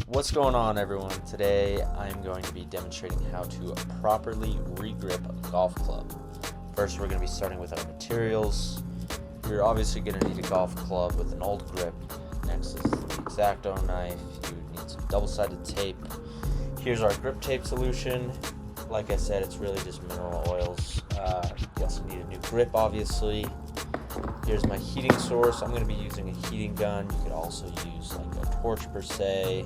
What's going on, everyone? Today I'm going to be demonstrating how to properly regrip a golf club. First, we're going to be starting with our materials. You're obviously going to need a golf club with an old grip. Next is the X-Acto knife. You need some double-sided tape. Here's our grip tape solution. Like I said, it's really just mineral oils. You also need a new grip, obviously. Here's my heating source. I'm going to be using a heating gun. You could also use like a torch per se.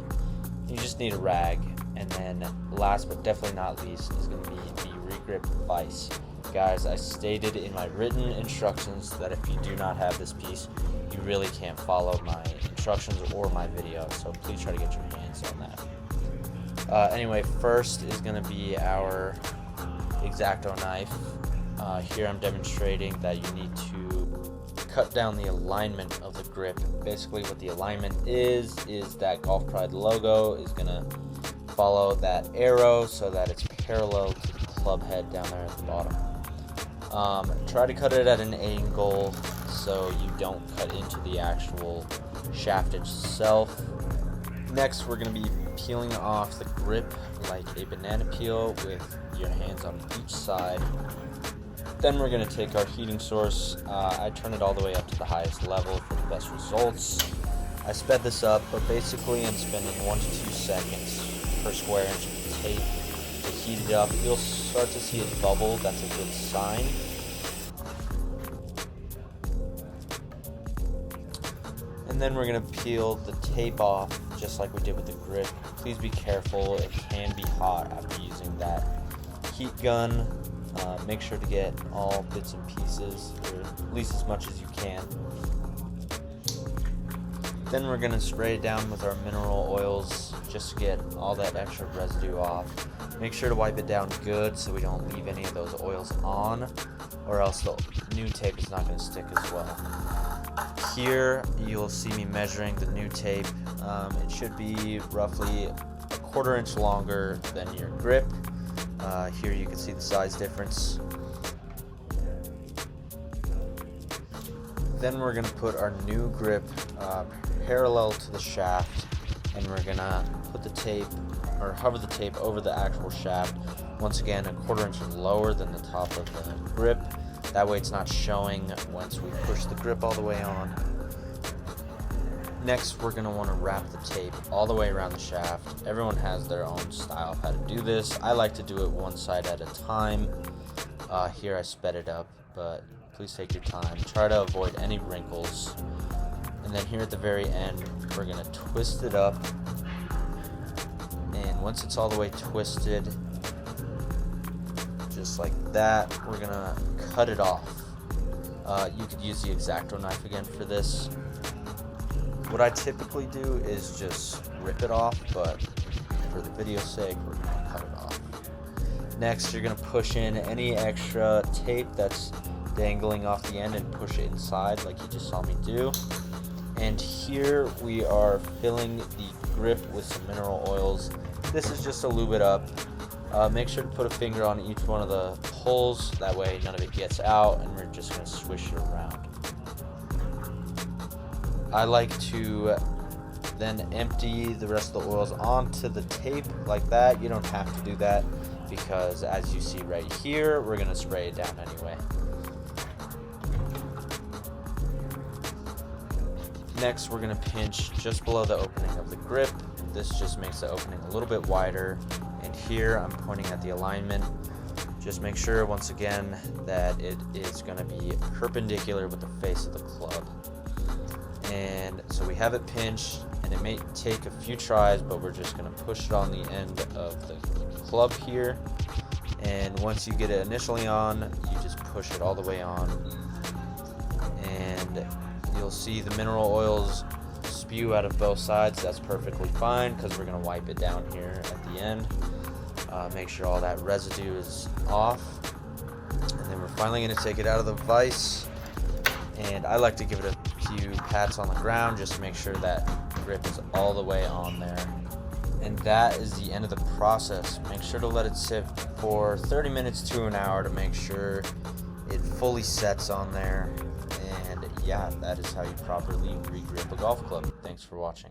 You just need a rag. And then last but definitely not least is going to be the regrip vise. Guys, I stated in my written instructions that if you do not have this piece, you really can't follow my instructions or my video. So please try to get your hands on that. Anyway, first is going to be our X-Acto knife. Here I'm demonstrating that you need to cut down the alignment of the grip. Basically what the alignment is that Golf Pride logo is going to follow that arrow so that it's parallel to the club head down there at the bottom. Try to cut it at an angle so you don't cut into the actual shaft itself. Next, we're going to be peeling off the grip like a banana peel with your hands on each side. Then we're going to take our heating source. I turn it all the way up to the highest level for the best results. I sped this up, but basically I'm spending 1 to 2 seconds per square inch of tape to heat it up. You'll start to see it bubble. That's a good sign. And then we're going to peel the tape off just like we did with the grip. Please be careful. It can be hot after using that heat gun. Make sure to get all bits and pieces, or at least as much as you can. Then we're going to spray it down with our mineral oils just to get all that extra residue off. Make sure to wipe it down good so we don't leave any of those oils on, or else the new tape is not going to stick as well. Here you'll see me measuring the new tape. It should be roughly a 1/4 inch longer than your grip. Here you can see the size difference. Then we're going to put our new grip parallel to the shaft, and we're going to put the tape, or hover the tape over the actual shaft. Once again, a 1/4 inch lower than the top of the grip. That way it's not showing once we push the grip all the way on. Next, we're going to want to wrap the tape all the way around the shaft. Everyone has their own style of how to do this. I like to do it one side at a time. Here I sped it up, but please take your time. Try to avoid any wrinkles. And then here at the very end, we're going to twist it up. And once it's all the way twisted, just like that, we're going to cut it off. You could use the X-Acto knife again for this. What I typically do is just rip it off, but for the video's sake, we're going to cut it off. Next, you're going to push in any extra tape that's dangling off the end and push it inside like you just saw me do. And here we are filling the grip with some mineral oils. This is just to lube it up. Make sure to put a finger on each one of the holes, that way none of it gets out, and we're just going to swish it around. I like to then empty the rest of the oils onto the tape like that. You don't have to do that because, as you see right here, we're going to spray it down anyway. Next, we're going to pinch just below the opening of the grip. This just makes the opening a little bit wider. And here I'm pointing at the alignment. Just make sure, once again, that it is going to be perpendicular with the face of the club. And so we have it pinched, and it may take a few tries, but we're just going to push it on the end of the club here. And once you get it initially on, you just push it all the way on. And you'll see the mineral oils spew out of both sides. That's perfectly fine because we're going to wipe it down here at the end. Make sure all that residue is off. And then we're finally going to take it out of the vise. And I like to give it a few pats on the ground just to make sure that grip is all the way on there. And that is the end of the process. Make sure to let it sit for 30 minutes to an hour to make sure it fully sets on there. And yeah, that is how you properly regrip a golf club. Thanks for watching.